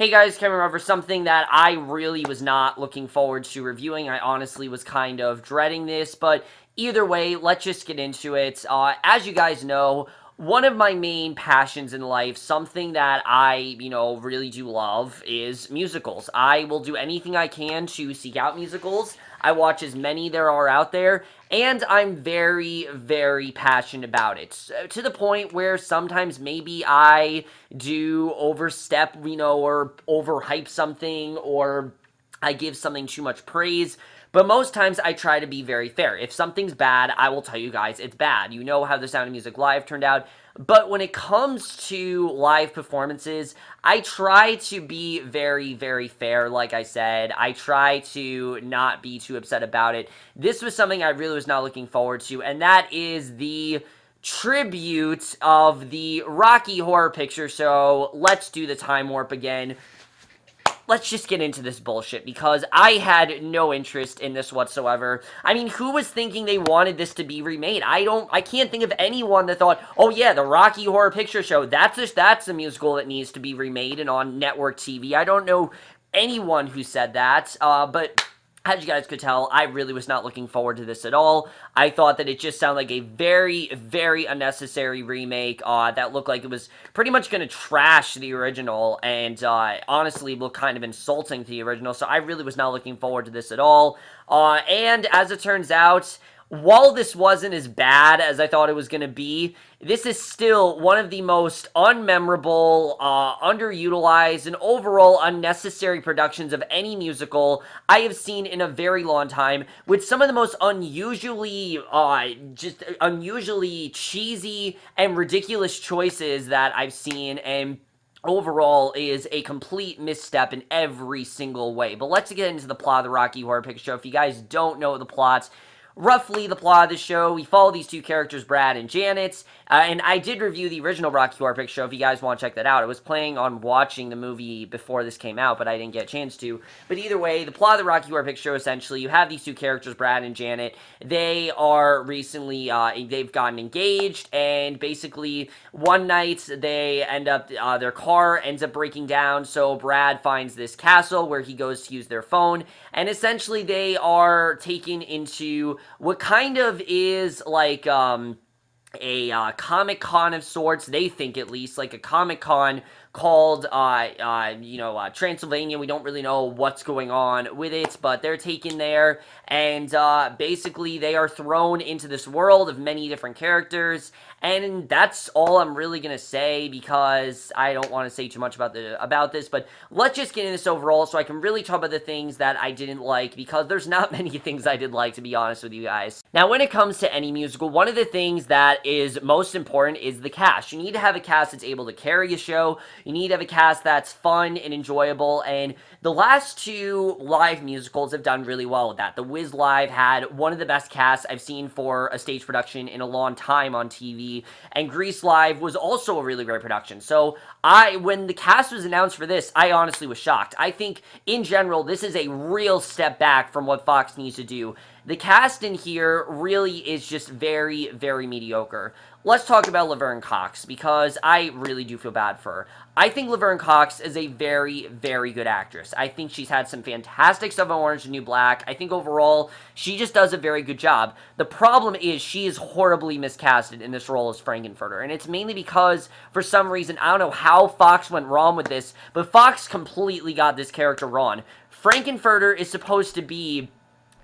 Hey guys, coming over something that I really was not looking forward to reviewing. I honestly was kind of dreading this, but either way, let's just get into it. As you guys know, one of my main passions in life, something that I, really do love, is musicals. I will do anything I can to seek out musicals. I watch as many there are out there, and I'm very, very passionate about it. To the point where sometimes maybe I do overstep, or overhype something, or I give something too much praise. But most times I try to be very fair. If something's bad, I will tell you guys it's bad. You know how The Sound of Music Live turned out. But when it comes to live performances, I try to be very, very fair, like I said. I try to not be too upset about it. This was something I really was not looking forward to, and that is the tribute of the Rocky Horror Picture Show. Let's do the time warp again. Let's just get into this bullshit, because I had no interest in this whatsoever. I mean, who was thinking they wanted this to be remade? I can't think of anyone that thought, oh yeah, the Rocky Horror Picture Show, that's a musical that needs to be remade and on network TV. I don't know anyone who said that, but as you guys could tell, I really was not looking forward to this at all. I thought that it just sounded like a very, very unnecessary remake that looked like it was pretty much going to trash the original and honestly look kind of insulting to the original. So I really was not looking forward to this at all. And as it turns out, while this wasn't as bad as I thought it was going to be, this is still one of the most unmemorable, underutilized, and overall unnecessary productions of any musical I have seen in a very long time, with some of the most unusually cheesy and ridiculous choices that I've seen, and overall is a complete misstep in every single way. But let's get into the plot of the Rocky Horror Picture Show. If you guys don't know the plot, roughly the plot of the show, we follow these two characters, Brad and Janet, and I did review the original Rocky Horror Picture Show if you guys want to check that out. I was planning on watching the movie before this came out, but I didn't get a chance to. But either way, the plot of the Rocky Horror Picture Show, essentially, you have these two characters, Brad and Janet. They are recently, they've gotten engaged, and basically, one night, they end up, their car ends up breaking down, so Brad finds this castle where he goes to use their phone, and essentially, they are taken into what kind of is like a Comic-Con of sorts. They think, at least, like a Comic-Con called Transylvania. We don't really know what's going on with it, but they're taken there, and basically they are thrown into this world of many different characters, and that's all I'm really gonna say, because I don't want to say too much about this, but let's just get into this overall so I can really talk about the things that I didn't like, because there's not many things I did like, to be honest with you guys. Now, when it comes to any musical, one of the things that is most important is the cast. You need to have a cast that's able to carry a show. You need to have a cast that's fun and enjoyable, and the last two live musicals have done really well with that. The Wiz Live had one of the best casts I've seen for a stage production in a long time on TV, and Grease Live was also a really great production. So when the cast was announced for this, I honestly was shocked. I think, in general, this is a real step back from what Fox needs to do. The cast in here really is just very, very mediocre. Let's talk about Laverne Cox, because I really do feel bad for her. I think Laverne Cox is a very, very good actress. I think she's had some fantastic stuff on Orange is the New Black. I think overall, she just does a very good job. The problem is she is horribly miscasted in this role as Frankenfurter, and it's mainly because, for some reason, I don't know how Fox went wrong with this, but Fox completely got this character wrong. Frankenfurter is supposed to be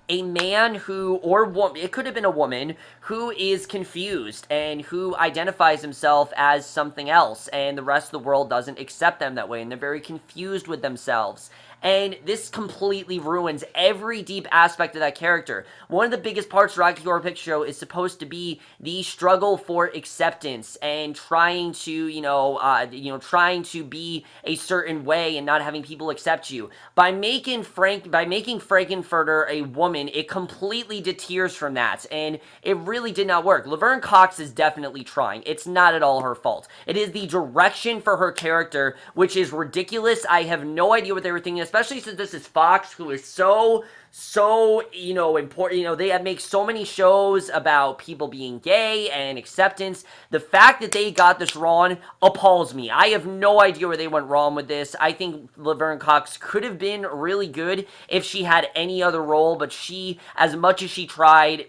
a man who, or woman, it could have been a woman, who is confused and who identifies himself as something else, and the rest of the world doesn't accept them that way, and they're very confused with themselves. And this completely ruins every deep aspect of that character. One of the biggest parts of Rocky Horror Picture Show is supposed to be the struggle for acceptance and trying to, trying to be a certain way and not having people accept you. By making Frankenfurter a woman, it completely deters from that, and it really did not work. Laverne Cox is definitely trying. It's not at all her fault. It is the direction for her character, which is ridiculous. I have no idea what they were thinking, especially especially since this is Fox, who is so, important. They make so many shows about people being gay and acceptance. The fact that they got this wrong appalls me. I have no idea where they went wrong with this. I think Laverne Cox could have been really good if she had any other role, but she, as much as she tried,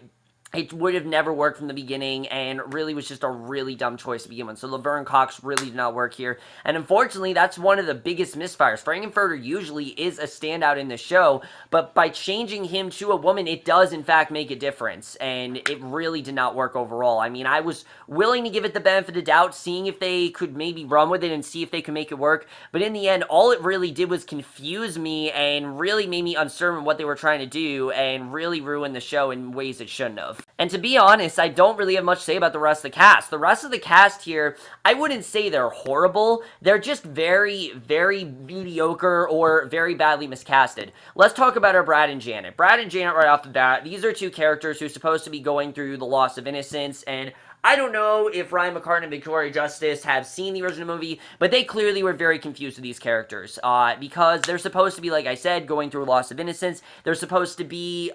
it would have never worked from the beginning, and really was just a really dumb choice to begin with. So Laverne Cox really did not work here, and unfortunately, that's one of the biggest misfires. Frankenfurter usually is a standout in the show, but by changing him to a woman, it does in fact make a difference, and it really did not work overall. I mean, I was willing to give it the benefit of doubt, seeing if they could maybe run with it and see if they could make it work, but in the end, all it really did was confuse me and really made me uncertain what they were trying to do, and really ruin the show in ways it shouldn't have. And to be honest, I don't really have much to say about the rest of the cast. The rest of the cast here, I wouldn't say they're horrible. They're just very, very mediocre or very badly miscasted. Let's talk about our Brad and Janet. Brad and Janet, right off the bat, these are two characters who are supposed to be going through the loss of innocence, and I don't know if Ryan McCartan and Victoria Justice have seen the original movie, but they clearly were very confused with these characters, because they're supposed to be, like I said, going through loss of innocence. They're supposed to be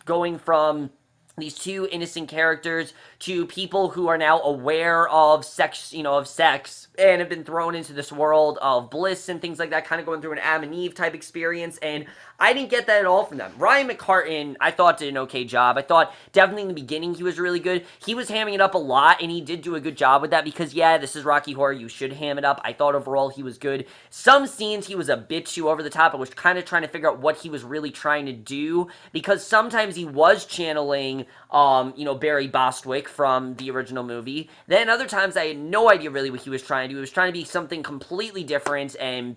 going from these two innocent characters to people who are now aware of sex, and have been thrown into this world of bliss and things like that, kind of going through an Adam and Eve type experience, and I didn't get that at all from them. Ryan McCartan, I thought, did an okay job. I thought definitely in the beginning he was really good. He was hamming it up a lot, and he did do a good job with that, because yeah, this is Rocky Horror, you should ham it up. I thought overall he was good. Some scenes he was a bit too over the top. I was kind of trying to figure out what he was really trying to do, because sometimes he was channeling Barry Bostwick from the original movie. Then other times I had no idea really what he was trying to do. He was trying to be something completely different, and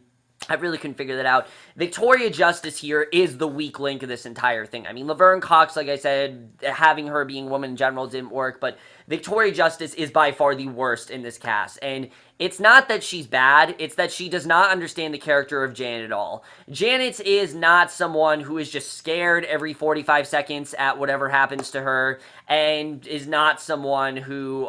I really couldn't figure that out. Victoria Justice here is the weak link of this entire thing. I mean, Laverne Cox, like I said, having her being a woman in general didn't work, but Victoria Justice is by far the worst in this cast, and it's not that she's bad, it's that she does not understand the character of Janet at all. Janet is not someone who is just scared every 45 seconds at whatever happens to her, and is not someone who,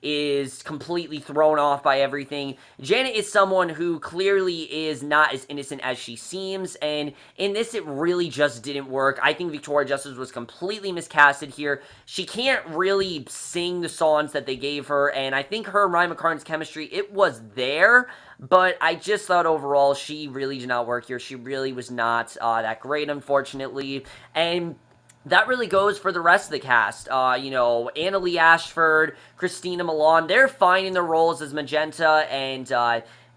is completely thrown off by everything. Janet is someone who clearly is not as innocent as she seems, and in this it really just didn't work. I think Victoria Justice was completely miscasted here. She can't really sing the songs that they gave her, and I think her and Ryan McCartan's chemistry, it was there, but I just thought overall she really did not work here. She really was not that great, unfortunately, and that really goes for the rest of the cast. Annaleigh, Ashford, Christina, Milian, they're fine in their roles as Magenta and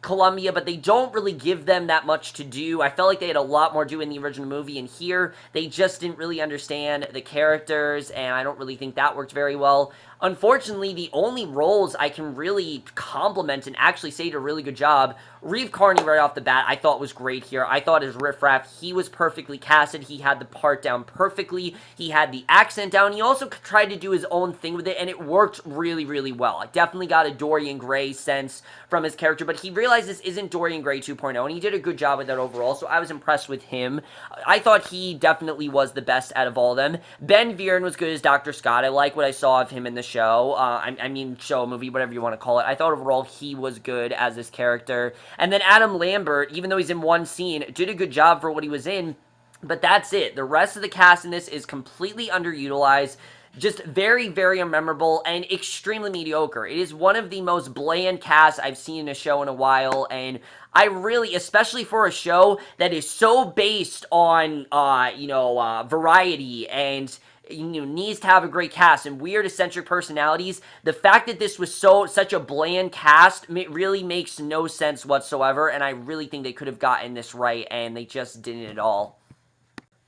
Columbia, but they don't really give them that much to do. I felt like they had a lot more to do in the original movie, and here they just didn't really understand the characters, and I don't really think that worked very well. Unfortunately, the only roles I can really compliment and actually say did a really good job, Reeve Carney right off the bat, I thought was great here. I thought as Riff Raff, he was perfectly casted. He had the part down perfectly. He had the accent down. He also tried to do his own thing with it, and it worked really, really well. I definitely got a Dorian Gray sense from his character, but he realized this isn't Dorian Gray 2.0, and he did a good job with that overall, so I was impressed with him. I thought he definitely was the best out of all of them. Ben Vereen was good as Dr. Scott. I like what I saw of him in the show. Show, movie, whatever you want to call it. I thought overall he was good as this character. And then Adam Lambert, even though he's in one scene, did a good job for what he was in, but that's it. The rest of the cast in this is completely underutilized. Just very, very unmemorable and extremely mediocre. It is one of the most bland casts I've seen in a show in a while, and I really, especially for a show that is so based on, variety and needs to have a great cast and weird eccentric personalities, the fact that this was such a bland cast really makes no sense whatsoever, and I really think they could have gotten this right, and they just didn't at all.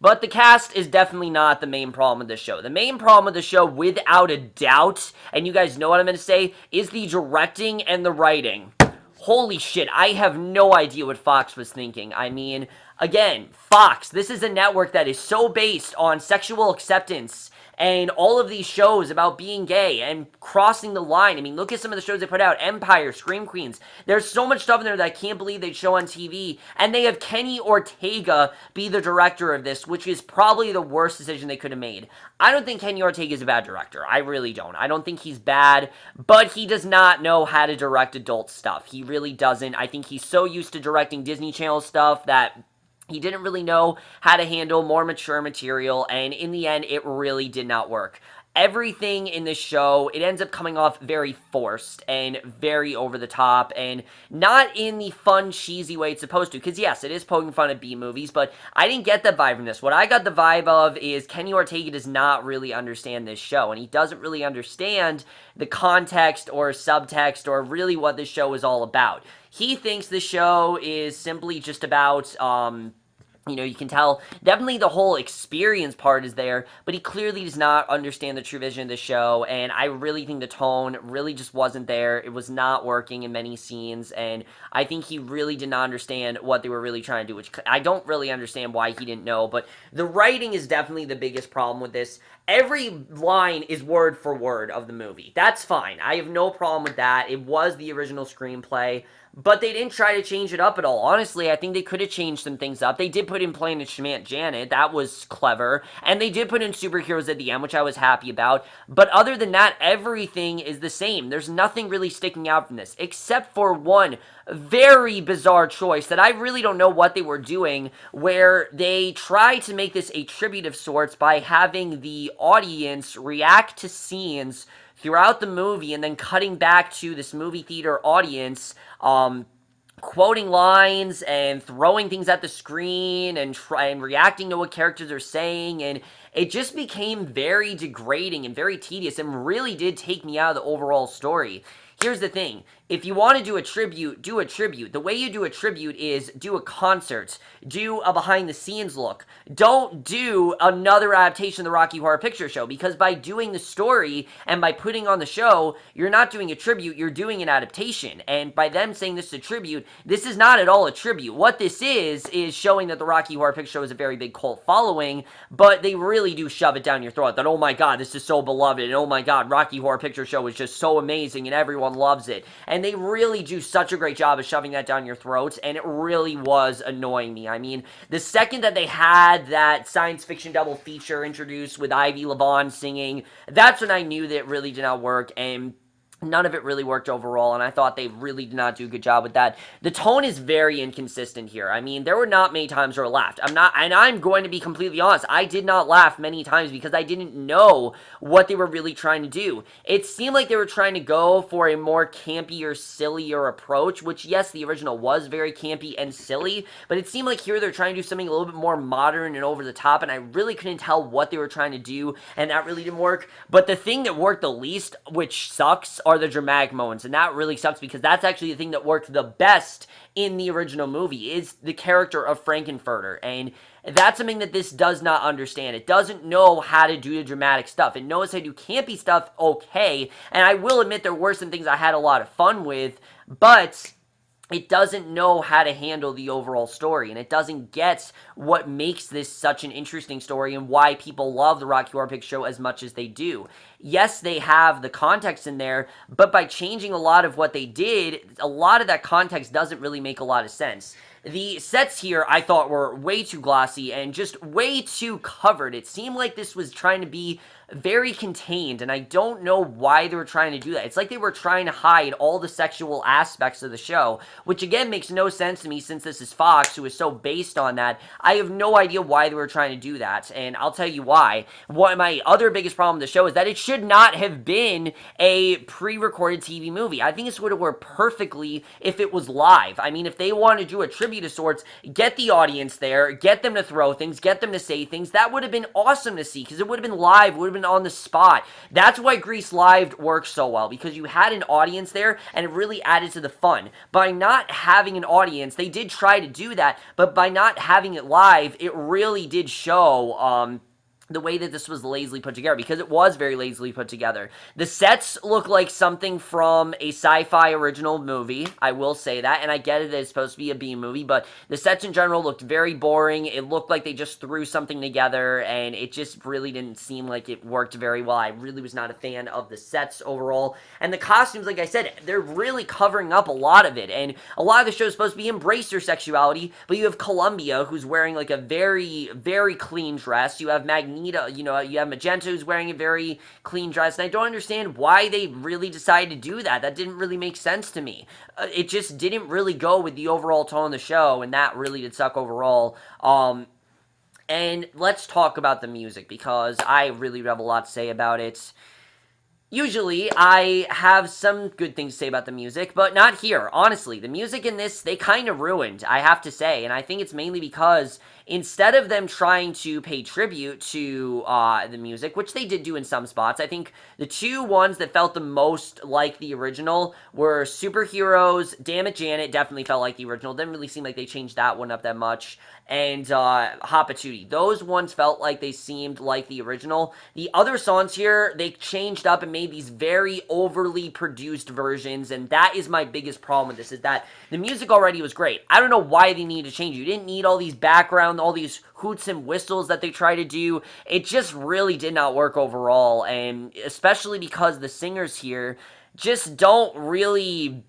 But the cast is definitely not the main problem of the show. The main problem of the show, without a doubt, and you guys know what I'm going to say, is the directing and the writing. Holy shit, I have no idea what Fox was thinking. I mean, again, Fox, this is a network that is so based on sexual acceptance and all of these shows about being gay and crossing the line. I mean, look at some of the shows they put out. Empire, Scream Queens. There's so much stuff in there that I can't believe they'd show on TV. And they have Kenny Ortega be the director of this, which is probably the worst decision they could have made. I don't think Kenny Ortega is a bad director. I really don't. I don't think he's bad, but he does not know how to direct adult stuff. He really doesn't. I think he's so used to directing Disney Channel stuff that he didn't really know how to handle more mature material, and in the end, it really did not work. Everything in this show, it ends up coming off very forced and very over the top, and not in the fun, cheesy way it's supposed to. Because yes, it is poking fun at B movies, but I didn't get that vibe from this. What I got the vibe of is Kenny Ortega does not really understand this show, and he doesn't really understand the context or subtext or really what this show is all about. He thinks the show is simply just about, you can tell definitely the whole experience part is there, but he clearly does not understand the true vision of the show, and I really think the tone really just wasn't there. It was not working in many scenes, and I think he really did not understand what they were really trying to do, which I don't really understand why he didn't know, but the writing is definitely the biggest problem with this. Every line is word for word of the movie. That's fine. I have no problem with that. It was the original screenplay, but they didn't try to change it up at all. Honestly, I think they could have changed some things up. They did put in Planet Schmant Janet. That was clever. And they did put in superheroes at the end, which I was happy about. But other than that, everything is the same. There's nothing really sticking out from this, except for one very bizarre choice that I really don't know what they were doing, where they tried to make this a tribute of sorts by having the audience react to scenes throughout the movie and then cutting back to this movie theater audience, quoting lines and throwing things at the screen and reacting to what characters are saying, and it just became very degrading and very tedious and really did take me out of the overall story. Here's the thing. If you want to do a tribute, do a tribute. The way you do a tribute is do a concert. Do a behind-the-scenes look. Don't do another adaptation of the Rocky Horror Picture Show, because by doing the story and by putting on the show, you're not doing a tribute, you're doing an adaptation. And by them saying this is a tribute, this is not at all a tribute. What this is showing that the Rocky Horror Picture Show is a very big cult following, but they really do shove it down your throat that, oh my god, this is so beloved, and oh my god, Rocky Horror Picture Show is just so amazing, and everyone loves it. And they really do such a great job of shoving that down your throats, and it really was annoying me. I mean, the second that they had that science fiction double feature introduced with Ivy Levan singing, that's when I knew that it really did not work, and none of it really worked overall, and I thought they really did not do a good job with that. The tone is very inconsistent here. I mean, there were not many times where I laughed. I'm going to be completely honest, I did not laugh many times because I didn't know what they were really trying to do. It seemed like they were trying to go for a more campy or sillier approach, which, yes, the original was very campy and silly, but it seemed like here they're trying to do something a little bit more modern and over the top, and I really couldn't tell what they were trying to do, and that really didn't work. But the thing that worked the least, which sucks, are the dramatic moments, and that really sucks because that's actually the thing that worked the best in the original movie, is the character of Frankenfurter, and that's something that this does not understand. It doesn't know how to do the dramatic stuff. It knows how to do campy stuff okay, and I will admit there were some things I had a lot of fun with, but it doesn't know how to handle the overall story, and it doesn't get what makes this such an interesting story and why people love the Rocky Horror Picture Show as much as they do. Yes, they have the context in there, but by changing a lot of what they did, a lot of that context doesn't really make a lot of sense. The sets here, I thought, were way too glossy and just way too covered. It seemed like this was trying to be very contained, and I don't know why they were trying to do that. It's like they were trying to hide all the sexual aspects of the show, which again makes no sense to me since this is Fox, who is so based on that. I have no idea why they were trying to do that, and I'll tell you why. My other biggest problem with the show is that it should not have been a pre-recorded TV movie. I think this would have worked perfectly if it was live. I mean, if they wanted to do a tribute of sorts, get the audience there, get them to throw things, get them to say things, that would have been awesome to see, because it would have been live, it would have been on the spot. That's why Grease Live works so well, because you had an audience there, and it really added to the fun. By not having an audience, they did try to do that, but by not having it live, it really did show, the way that this was lazily put together, because it was very lazily put together. The sets look like something from a sci-fi original movie, I will say that, and I get it that it's supposed to be a B movie, but the sets in general looked very boring. It looked like they just threw something together, and it just really didn't seem like it worked very well. I really was not a fan of the sets overall, and the costumes, like I said, they're really covering up a lot of it, and a lot of the show is supposed to be embrace your sexuality, but you have Columbia, who's wearing like a very, very clean dress. You have Magneto, you have Magenta, who's wearing a very clean dress, and I don't understand why they really decided to do that. That didn't really make sense to me. It just didn't really go with the overall tone of the show, and that really did suck overall. And let's talk about the music, because I really have a lot to say about it. Usually, I have some good things to say about the music, but not here. Honestly, the music in this, they kind of ruined, I have to say, and I think it's mainly because instead of them trying to pay tribute to the music, which they did do in some spots, I think the two ones that felt the most like the original were Superheroes. Damn It, Janet definitely felt like the original. Didn't really seem like they changed that one up that much. And Hot Patootie. Those ones felt like they seemed like the original. The other songs here, they changed up and made these very overly produced versions, and that is my biggest problem with this, is that the music already was great. I don't know why they need to change it. You didn't need all these background, all these hoots and whistles that they try to do. It just really did not work overall, and especially because the singers here just don't really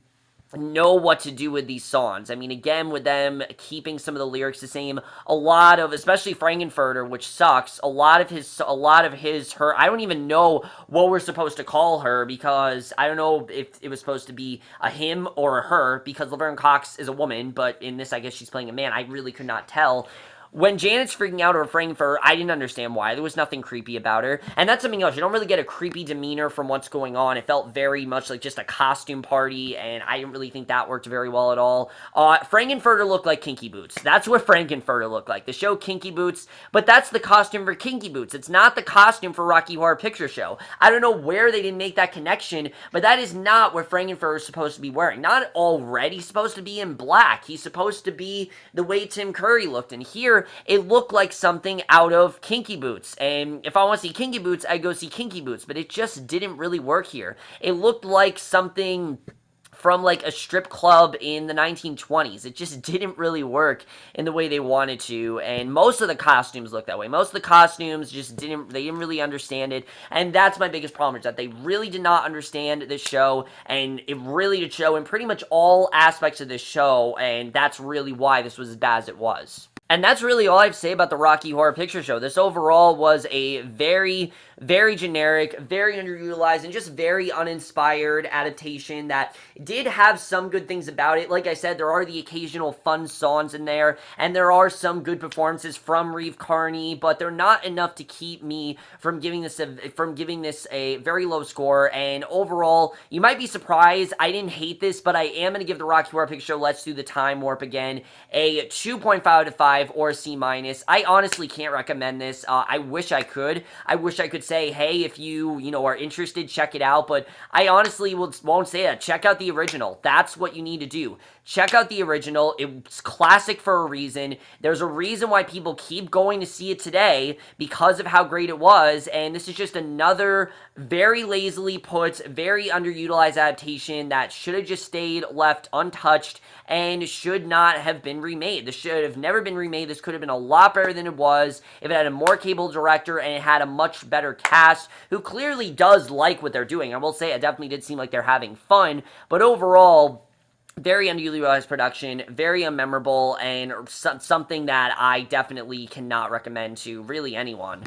know what to do with these songs. I mean, again, with them keeping some of the lyrics the same, a lot of, especially Frankenfurter, which sucks, a lot of her, I don't even know what we're supposed to call her, because I don't know if it was supposed to be a him or a her, because Laverne Cox is a woman, but in this, I guess she's playing a man. I really could not tell. When Janet's freaking out or afraid for her, I didn't understand why. There was nothing creepy about her. And that's something else. You don't really get a creepy demeanor from what's going on. It felt very much like just a costume party, and I didn't really think that worked very well at all. Frankenfurter looked like Kinky Boots. That's what Frankenfurter looked like. The show Kinky Boots, but that's the costume for Kinky Boots. It's not the costume for Rocky Horror Picture Show. I don't know where they didn't make that connection, but that is not what Frankenfurter is supposed to be wearing. Not already supposed to be in black. He's supposed to be the way Tim Curry looked, and here it looked like something out of Kinky Boots. And if I want to see Kinky Boots, I go see Kinky Boots, but it just didn't really work here. It looked like something from like a strip club in the 1920s. It just didn't really work in the way they wanted to, and most of the costumes looked that way. Most of the costumes just didn't really understand it, and that's my biggest problem, is that they really did not understand this show, and it really did show in pretty much all aspects of this show, and that's really why this was as bad as it was. And that's really all I have to say about the Rocky Horror Picture Show. This overall was a very, very generic, very underutilized, and just very uninspired adaptation that did have some good things about it. Like I said, there are the occasional fun songs in there, and there are some good performances from Reeve, Carney, but they're not enough to keep me from giving this a very low score. And overall, you might be surprised, I didn't hate this, but I am going to give the Rocky Horror Picture Show Let's Do the Time Warp Again a 2.5 out of 5 or a C-. I honestly can't recommend this. I wish I could. I wish I could say, hey, if you are interested, check it out, but I honestly won't say that. Check out the original. That's what you need to do. Check out the original. It's classic for a reason. There's a reason why people keep going to see it today, because of how great it was, and this is just another very lazily put, very underutilized adaptation that should have just stayed left untouched and should not have been remade. This should have never been remade. This could have been a lot better than it was if it had a more capable director and it had a much better cast who clearly does like what they're doing. I will say it definitely did seem like they're having fun, but overall, very underutilized production, very unmemorable, and something that I definitely cannot recommend to really anyone.